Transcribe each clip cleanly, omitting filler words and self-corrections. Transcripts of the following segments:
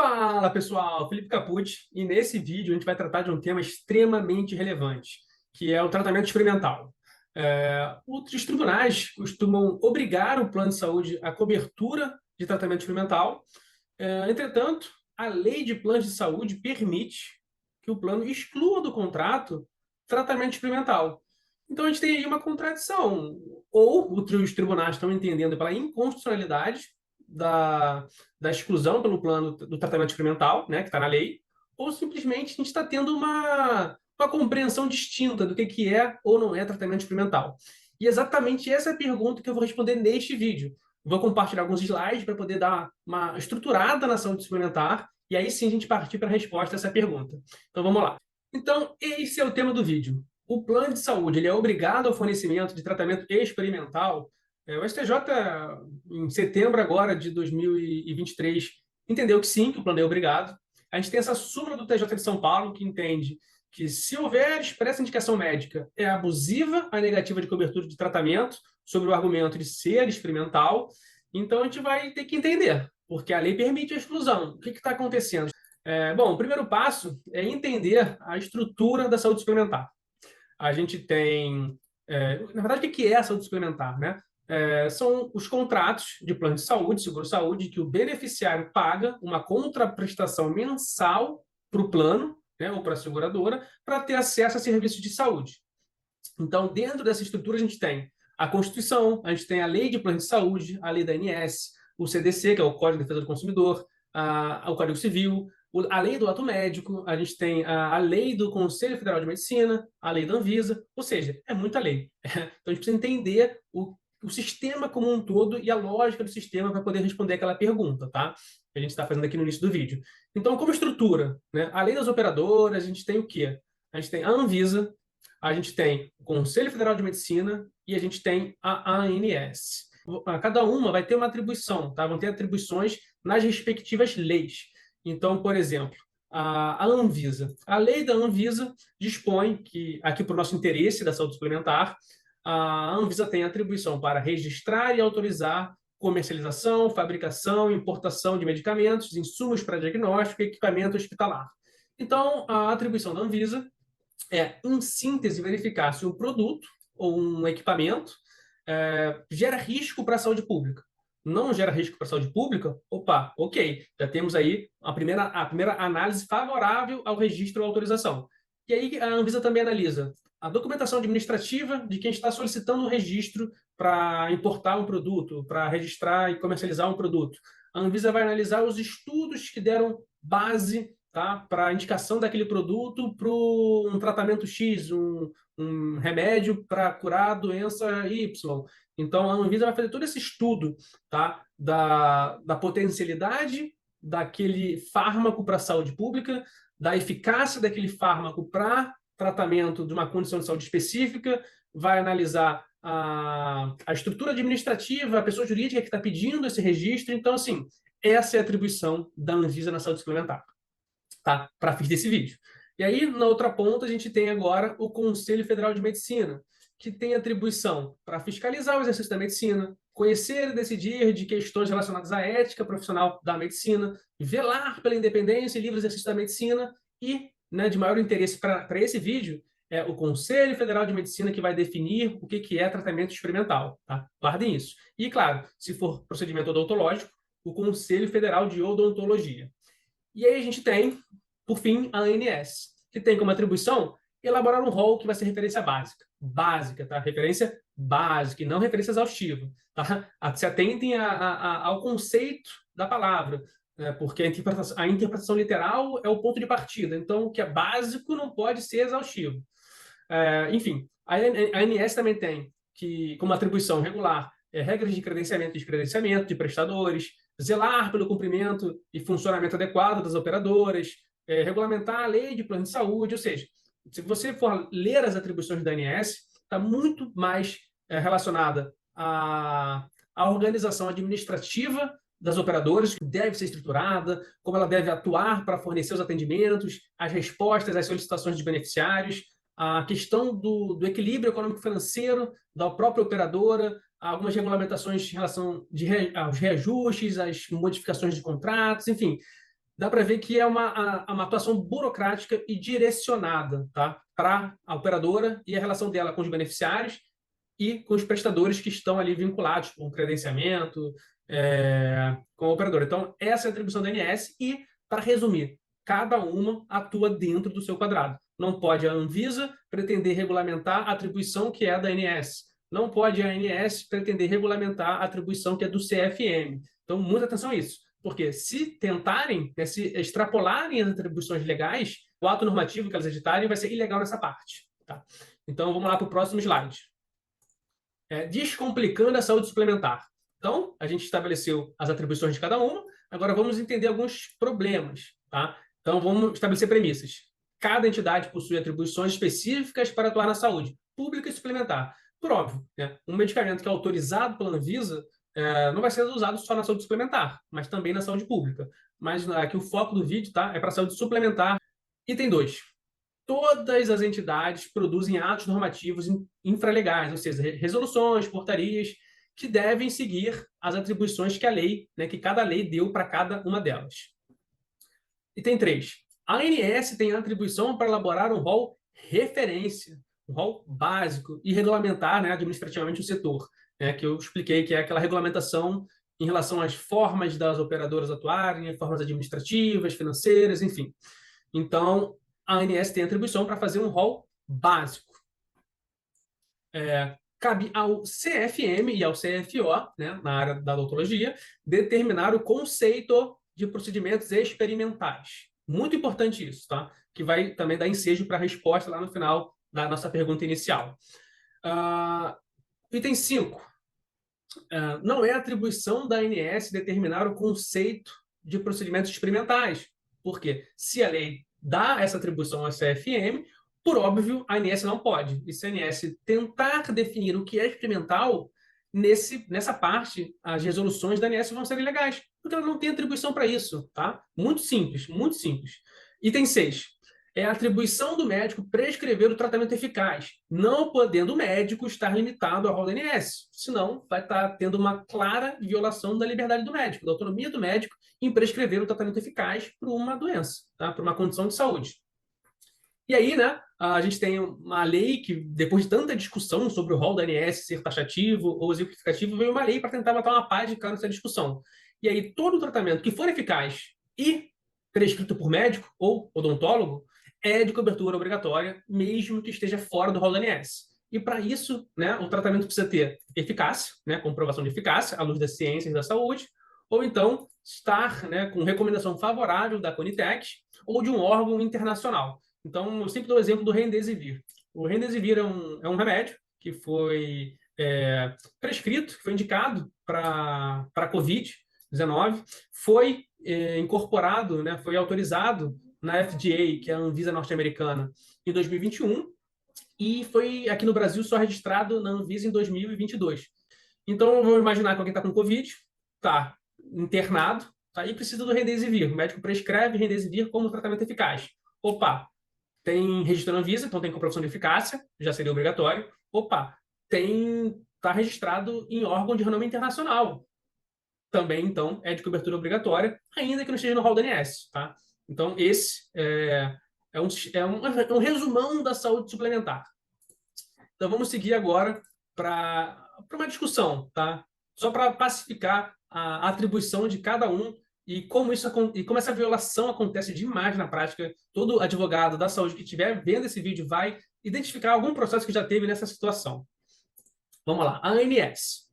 Fala pessoal, Felipe Capucci, e nesse vídeo a gente vai tratar de um tema extremamente relevante, que é o tratamento experimental. Outros tribunais costumam obrigar o plano de saúde à cobertura de tratamento experimental. Entretanto, a lei de planos de saúde permite que o plano exclua do contrato tratamento experimental. Então a gente tem aí uma contradição. Ou os tribunais estão entendendo pela inconstitucionalidade da exclusão pelo plano do tratamento experimental, né, que está na lei, ou simplesmente a gente está tendo uma compreensão distinta do que é ou não é tratamento experimental. E exatamente essa é a pergunta que eu vou responder neste vídeo. Vou compartilhar alguns slides para poder dar uma estruturada na saúde suplementar, e aí sim a gente partir para a resposta a essa pergunta. Então vamos lá. Então, esse é o tema do vídeo. O plano de saúde ele é obrigado ao fornecimento de tratamento experimental. O STJ, em setembro agora de 2023, entendeu que sim, que o plano é obrigado. A gente tem essa súmula do TJ de São Paulo, que entende que se houver expressa indicação médica, é abusiva a negativa de cobertura de tratamento sobre o argumento de ser experimental. Então, a gente vai ter que entender, porque a lei permite a exclusão. O que está acontecendo? Bom, o primeiro passo é entender a estrutura da saúde suplementar. A gente tem, na verdade, o que é a saúde suplementar, né? São os contratos de plano de saúde, seguro-saúde, que o beneficiário paga uma contraprestação mensal para o plano, né, ou para a seguradora, para ter acesso a serviços de saúde. Então, dentro dessa estrutura, a gente tem a Constituição, a gente tem a Lei de Plano de Saúde, a Lei da ANS, o CDC, que é o Código de Defesa do Consumidor, o Código Civil, a Lei do Ato Médico, a gente tem a Lei do Conselho Federal de Medicina, a Lei da Anvisa, ou seja, é muita lei. Então, a gente precisa entender o sistema como um todo e a lógica do sistema para poder responder aquela pergunta, tá? Que a gente está fazendo aqui no início do vídeo. Então, como estrutura, né? A Lei das Operadoras, a gente tem o quê? A gente tem a Anvisa, a gente tem o Conselho Federal de Medicina e a gente tem a ANS. Cada uma vai ter uma atribuição, tá? Vão ter atribuições nas respectivas leis. Então, por exemplo, a Anvisa. A lei da Anvisa dispõe que, aqui para o nosso interesse da saúde suplementar, a Anvisa tem atribuição para registrar e autorizar comercialização, fabricação, importação de medicamentos, insumos para diagnóstico e equipamento hospitalar. Então, a atribuição da Anvisa é, em síntese, verificar se um produto ou um equipamento gera risco para a saúde pública. Não gera risco para a saúde pública? Opa, ok. Já temos aí a primeira análise favorável ao registro ou autorização. E aí a Anvisa também analisa a documentação administrativa de quem está solicitando o registro para importar um produto, para registrar e comercializar um produto. A Anvisa vai analisar os estudos que deram base, tá, para a indicação daquele produto para um tratamento X, um remédio para curar a doença Y. Então, a Anvisa vai fazer todo esse estudo, tá, da potencialidade daquele fármaco para a saúde pública, da eficácia daquele fármaco para tratamento de uma condição de saúde específica, vai analisar a estrutura administrativa, a pessoa jurídica que está pedindo esse registro. Então, assim, essa é a atribuição da Anvisa na saúde suplementar, tá? Para fins desse vídeo. E aí, na outra ponta, a gente tem agora o Conselho Federal de Medicina, que tem atribuição para fiscalizar o exercício da medicina, conhecer e decidir de questões relacionadas à ética profissional da medicina, velar pela independência e livre exercício da medicina e, né, de maior interesse para esse vídeo, é o Conselho Federal de Medicina que vai definir o que é tratamento experimental, tá? Guardem isso. E, claro, se for procedimento odontológico, o Conselho Federal de Odontologia. E aí a gente tem, por fim, a ANS, que tem como atribuição elaborar um rol que vai ser referência básica. Básica, tá? Referência básica e não referência exaustiva. Tá? Se atentem ao conceito da palavra, né? Porque a interpretação literal é o ponto de partida. Então, o que é básico não pode ser exaustivo. Enfim, a ANS também tem que, como atribuição regular, regras de credenciamento e descredenciamento de prestadores, zelar pelo cumprimento e funcionamento adequado das operadoras, regulamentar a lei de plano de saúde, ou seja, se você for ler as atribuições da ANS, está muito mais relacionada à organização administrativa das operadoras, que deve ser estruturada, como ela deve atuar para fornecer os atendimentos, as respostas às solicitações dos beneficiários, a questão do equilíbrio econômico-financeiro da própria operadora, algumas regulamentações em relação aos reajustes, às modificações de contratos, enfim. dá para ver que é uma atuação burocrática e direcionada, tá? Para a operadora e a relação dela com os beneficiários e com os prestadores que estão ali vinculados com o credenciamento, com a operadora. Então, essa é a atribuição da ANS e, para resumir, cada uma atua dentro do seu quadrado. Não pode a Anvisa pretender regulamentar a atribuição que é da ANS. Não pode a ANS pretender regulamentar a atribuição que é do CFM. Então, muita atenção a isso, porque se tentarem, né, se extrapolarem as atribuições legais, o ato normativo que elas editarem vai ser ilegal nessa parte. Tá? Então, vamos lá para o próximo slide. Descomplicando a saúde suplementar. Então, a gente estabeleceu as atribuições de cada uma, agora vamos entender alguns problemas. Tá? Então, vamos estabelecer premissas. Cada entidade possui atribuições específicas para atuar na saúde, pública e suplementar. Por óbvio, né? Um medicamento que é autorizado pela Anvisa não vai ser usado só na saúde suplementar, mas também na saúde pública. Mas aqui o foco do vídeo é para a saúde suplementar. Item 2. Todas as entidades produzem atos normativos infralegais, ou seja, resoluções, portarias, que devem seguir as atribuições que a lei, né, que cada lei deu para cada uma delas. Item 3. A ANS tem a atribuição para elaborar um rol referência, um rol básico e regulamentar, né, administrativamente o setor, né, que eu expliquei que é aquela regulamentação em relação às formas das operadoras atuarem, formas administrativas, financeiras, enfim. Então, a ANS tem atribuição para fazer um rol básico. Cabe ao CFM e ao CFO, né, na área da odontologia, determinar o conceito de procedimentos experimentais. Muito importante isso, tá? Que vai também dar ensejo para a resposta lá no final da nossa pergunta inicial. Item 5. Não é atribuição da ANS determinar o conceito de procedimentos experimentais. Porque se a lei dá essa atribuição ao CFM, por óbvio, a ANS não pode. E se a ANS tentar definir o que é experimental, nessa parte, as resoluções da ANS vão ser ilegais, porque ela não tem atribuição para isso. Tá? Muito simples, muito simples. Item 6. É a atribuição do médico prescrever o tratamento eficaz, não podendo o médico estar limitado ao rol da ANS, senão vai estar tendo uma clara violação da liberdade do médico, da autonomia do médico em prescrever o tratamento eficaz para uma doença, tá? Para uma condição de saúde. E aí, né, a gente tem uma lei que, depois de tanta discussão sobre o rol da ANS ser taxativo ou exemplificativo, veio uma lei para tentar botar uma paz de cara nessa discussão. E aí, todo o tratamento que for eficaz e prescrito por médico ou odontólogo é de cobertura obrigatória, mesmo que esteja fora do rol da ANS. E para isso, né, o tratamento precisa ter eficácia, né, comprovação de eficácia, à luz das ciências da saúde, ou então estar, né, com recomendação favorável da Conitec ou de um órgão internacional. Então, eu sempre dou o exemplo do Remdesivir. O Remdesivir é um remédio que foi prescrito, foi indicado para a Covid-19, foi incorporado, né, foi autorizado na FDA, que é a Anvisa norte-americana, em 2021, e foi aqui no Brasil só registrado na Anvisa em 2022. Então, vamos imaginar que alguém está com Covid, está internado, tá, e precisa do Remdesivir. O médico prescreve Remdesivir como tratamento eficaz. Opa, tem registro na Anvisa, então tem comprovação de eficácia, já seria obrigatório. Opa, está registrado em órgão de renome internacional. Também, então, é de cobertura obrigatória, ainda que não esteja no rol da ANS. Tá? Então, esse é um resumão da saúde suplementar. Então, vamos seguir agora para uma discussão, tá? Só para pacificar a atribuição de cada um e como essa violação acontece demais na prática. Todo advogado da saúde que estiver vendo esse vídeo vai identificar algum processo que já teve nessa situação. Vamos lá. A ANS.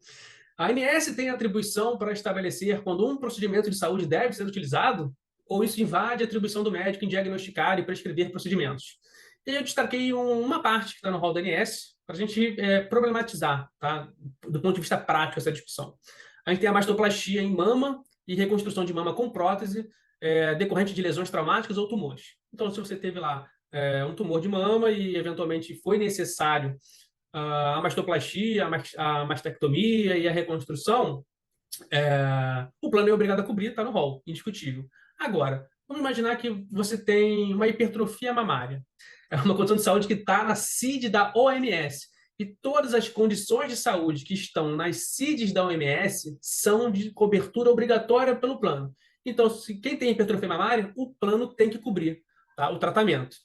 A ANS tem atribuição para estabelecer quando um procedimento de saúde deve ser utilizado ou isso invade a atribuição do médico em diagnosticar e prescrever procedimentos. E eu destaquei uma parte que está no rol da ANS para a gente problematizar, tá? Do ponto de vista prático, essa discussão. A gente tem a mastoplastia em mama e reconstrução de mama com prótese decorrente de lesões traumáticas ou tumores. Então, se você teve lá um tumor de mama e, eventualmente, foi necessário a mastoplastia, a mastectomia e a reconstrução, o plano é obrigado a cobrir, está no rol, indiscutível. Agora, vamos imaginar que você tem uma hipertrofia mamária. É uma condição de saúde que está na CID da OMS. E todas as condições de saúde que estão nas CIDs da OMS são de cobertura obrigatória pelo plano. Então, se quem tem hipertrofia mamária, o plano tem que cobrir, tá, o tratamento.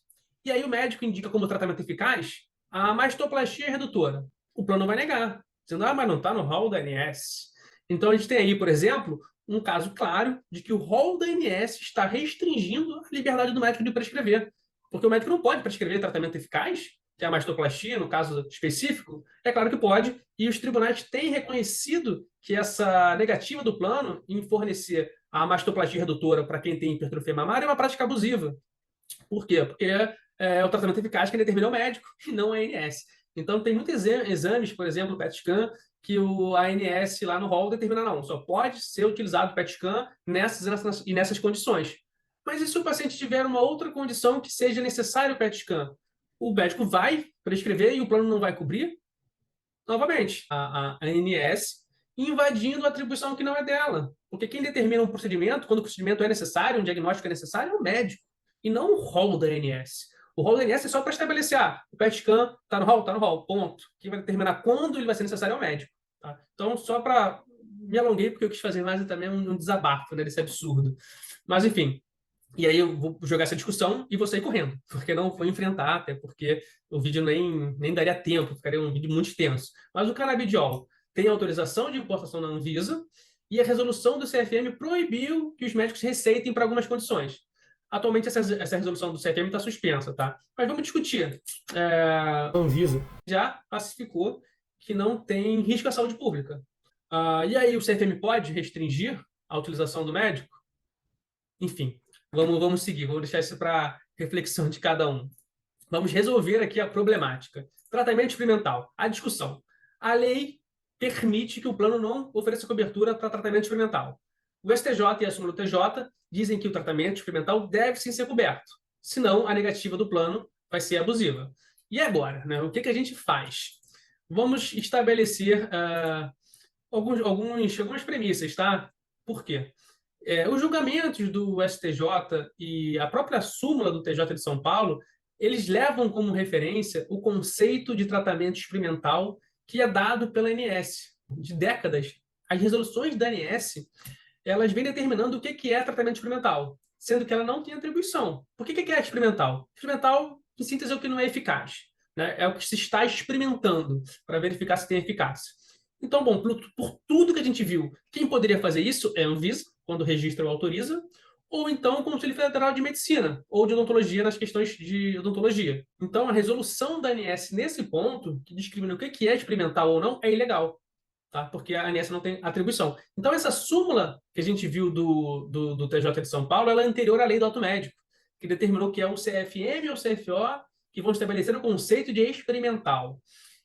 E aí o médico indica como tratamento eficaz a mastoplastia redutora. O plano vai negar, dizendo, mas não está no rol da ANS. Então, a gente tem aí, por exemplo, um caso claro de que o rol da ANS está restringindo a liberdade do médico de prescrever. Porque o médico não pode prescrever tratamento eficaz, que é a mastoplastia, no caso específico. É claro que pode, e os tribunais têm reconhecido que essa negativa do plano em fornecer a mastoplastia redutora para quem tem hipertrofia mamária é uma prática abusiva. Por quê? Porque é o tratamento eficaz que determina o médico e não a ANS. Então, tem muitos exames, por exemplo, o PET scan, que o ANS lá no rol determina não, só pode ser utilizado o PET scan nessas condições. Mas e se o paciente tiver uma outra condição que seja necessário o PET scan? O médico vai prescrever e o plano não vai cobrir? Novamente, a ANS invadindo a atribuição que não é dela. Porque quem determina um procedimento, quando o procedimento é necessário, um diagnóstico é necessário, é o médico, e não o rol da ANS. O rol da ANS é só para estabelecer, o PET scan está no rol? Está no rol, ponto. Quem vai determinar quando ele vai ser necessário é o médico. Tá? Então, só para... Me alonguei porque eu quis fazer mais também um desabafo desse absurdo. Mas, enfim, e aí eu vou jogar essa discussão e vou sair correndo, porque não vou enfrentar, até porque o vídeo nem daria tempo, ficaria um vídeo muito extenso. Mas o canabidiol tem autorização de importação na Anvisa e a resolução do CFM proibiu que os médicos receitem para algumas condições. Atualmente essa resolução do CFM está suspensa, tá? Mas vamos discutir. A Anvisa já pacificou que não tem risco à saúde pública. E aí o CFM pode restringir a utilização do médico? Enfim, vamos seguir, vamos deixar isso para reflexão de cada um. Vamos resolver aqui a problemática. Tratamento experimental. A discussão. A lei permite que o plano não ofereça cobertura para tratamento experimental. O STJ e a súmula do TJ dizem que o tratamento experimental deve sim ser coberto. Senão, a negativa do plano vai ser abusiva. E agora, né? O que a gente faz? Vamos estabelecer algumas premissas, tá? Por quê? Os julgamentos do STJ e a própria súmula do TJ de São Paulo, eles levam como referência o conceito de tratamento experimental que é dado pela ANS de décadas. As resoluções da ANS, elas vêm determinando o que é tratamento experimental, sendo que ela não tem atribuição. Por que é experimental? Experimental, em síntese, é o que não é eficaz. Né? É o que se está experimentando para verificar se tem eficácia. Então, bom, por tudo que a gente viu, quem poderia fazer isso é a Anvisa, quando o registro autoriza, ou então o Conselho Federal de Medicina, ou de odontologia nas questões de odontologia. Então, a resolução da ANS nesse ponto, que discrimina o que é experimental ou não, é ilegal, tá? Porque a ANS não tem atribuição. Então, essa súmula que a gente viu do TJ de São Paulo, ela é anterior à lei do auto médico, que determinou que é o CFM e o CFO que vão estabelecer o conceito de experimental.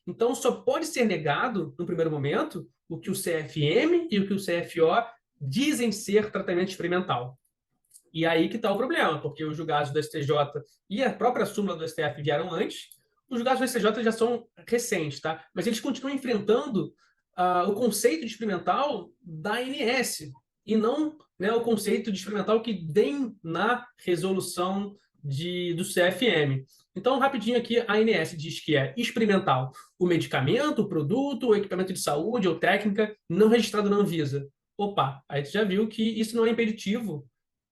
Então, só pode ser negado, no primeiro momento, o que o CFM e o que o CFO dizem ser tratamento experimental. E aí que está o problema, porque os julgados do STJ e a própria súmula do STF vieram antes, os julgados do STJ já são recentes, tá? Mas eles continuam enfrentando o conceito de experimental da ANS, e não, né, o conceito de experimental que vem na resolução do CFM. Então, rapidinho aqui, a ANS diz que é experimental o medicamento, o produto, o equipamento de saúde ou técnica não registrado na Anvisa. Opa, aí você já viu que isso não é impeditivo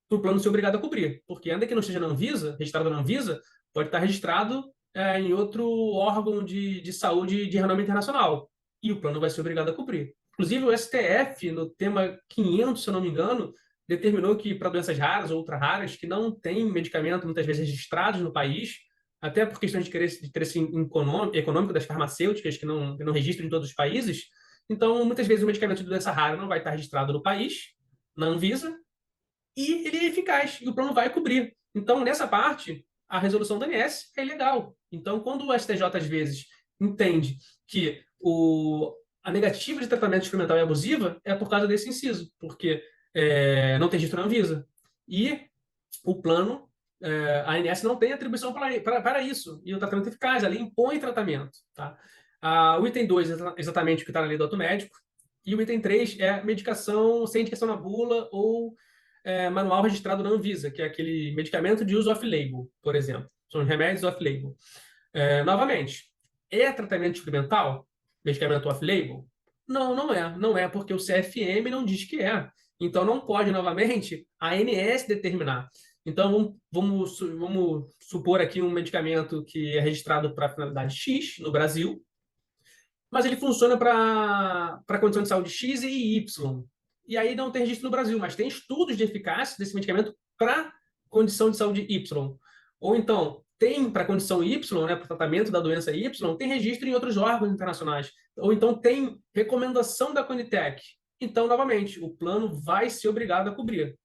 para o plano ser obrigado a cobrir, porque ainda que não esteja na Anvisa, registrado na Anvisa, pode estar registrado em outro órgão de saúde de renome internacional, e o plano vai ser obrigado a cobrir. Inclusive, o STF, no tema 500, se eu não me engano, determinou que para doenças raras ou ultra raras, que não têm medicamento muitas vezes registrados no país, até por questões de interesse econômico das farmacêuticas, que não registram em todos os países, então, muitas vezes o medicamento de doença rara não vai estar registrado no país, na Anvisa, e ele é eficaz, e o plano vai cobrir. Então, nessa parte, a resolução da ANS é ilegal. Então, quando o STJ, às vezes, entende que a negativa de tratamento experimental é abusiva, é por causa desse inciso, porque não tem registro na Anvisa. E o plano, a ANS não tem atribuição para isso, e o tratamento é eficaz, a lei impõe tratamento. Tá? O item 2 é exatamente o que está na lei do auto médico, e o item 3 é medicação sem indicação na bula ou manual registrado na Anvisa, que é aquele medicamento de uso off-label, por exemplo. São os remédios off-label. Novamente, é tratamento experimental? Medicamento off-label? Não, não é. Não é porque o CFM não diz que é. Então, não pode, novamente, a ANS determinar. Então, vamos supor aqui um medicamento que é registrado para finalidade X no Brasil, mas ele funciona para condição de saúde X e Y. E aí não tem registro no Brasil, mas tem estudos de eficácia desse medicamento para condição de saúde Y. Ou então, tem para condição Y, né, para tratamento da doença Y, tem registro em outros órgãos internacionais. Ou então tem recomendação da Conitec. Então, novamente, o plano vai ser obrigado a cobrir.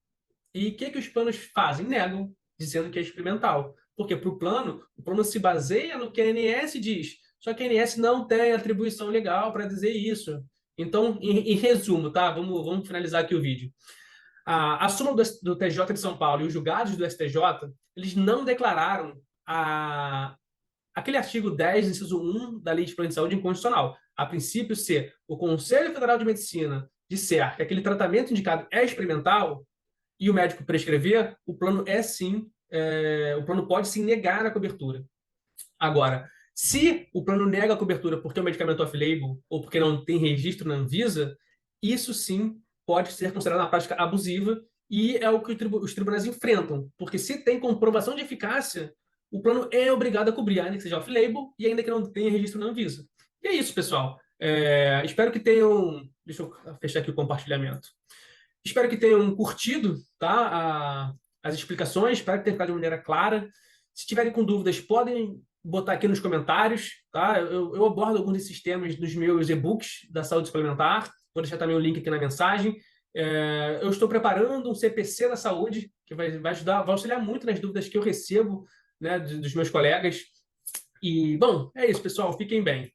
E o que os planos fazem? Negam, dizendo que é experimental. Porque para o plano se baseia no que a ANS diz. Só que a ANS não tem atribuição legal para dizer isso. Então, em resumo, tá? Vamos finalizar aqui o vídeo. A súmula do TJ de São Paulo e os julgados do STJ, eles não declararam aquele artigo 10, inciso 1 da Lei de Plano de Saúde inconstitucional. A princípio, se o Conselho Federal de Medicina disser que aquele tratamento indicado é experimental, e o médico prescrever, o plano o plano pode sim negar a cobertura. Agora, se o plano nega a cobertura porque é um medicamento off-label ou porque não tem registro na Anvisa, isso sim pode ser considerado uma prática abusiva e é o que os tribunais enfrentam, porque se tem comprovação de eficácia, o plano é obrigado a cobrir, ainda que seja off-label e ainda que não tenha registro na Anvisa. E é isso, pessoal. Espero que tenham. Deixa eu fechar aqui o compartilhamento. Espero que tenham curtido, tá, as explicações, espero que tenha ficado de maneira clara. Se tiverem com dúvidas, podem botar aqui nos comentários, tá? Eu abordo alguns desses temas nos meus e-books da saúde suplementar, vou deixar também o link aqui na mensagem. Eu estou preparando um CPC da saúde, que vai ajudar, vai auxiliar muito nas dúvidas que eu recebo, né, dos meus colegas. E, bom, é isso, pessoal. Fiquem bem.